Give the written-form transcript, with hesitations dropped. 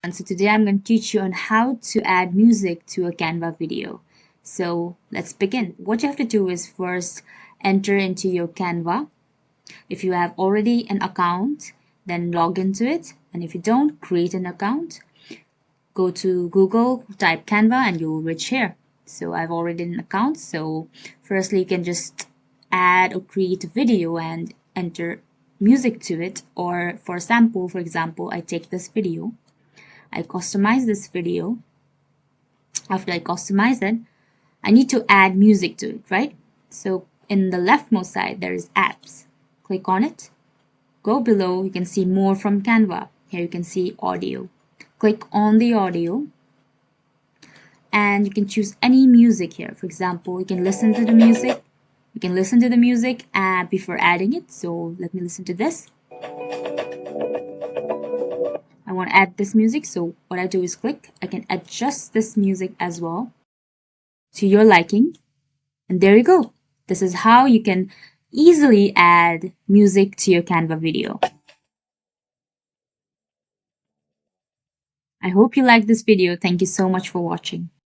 And so today I'm going to teach you on how to add music to a Canva video. So let's begin. What you have to do is first enter into your Canva. If you have already an account, then log into it. And if you don't, create an account. Go to Google, type Canva, and you will reach here. So I've already an account. So firstly, you can just add or create a video and enter music to it. Or for sample, for example, I take this video. I customize this video. After I customize it, I need to add music to it, right? So in the leftmost side, there is apps. Click on it. Go below, you can see more from Canva. Here you can see audio. Click on the audio and you can choose any music here. For example, you can listen to the music. You can listen to the music before adding it. So let me listen to this. I want to add this music, so what I do is click. I can adjust this music as well to your liking. And there you go. This is how you can easily add music to your Canva video. I hope you liked this video. Thank you so much for watching.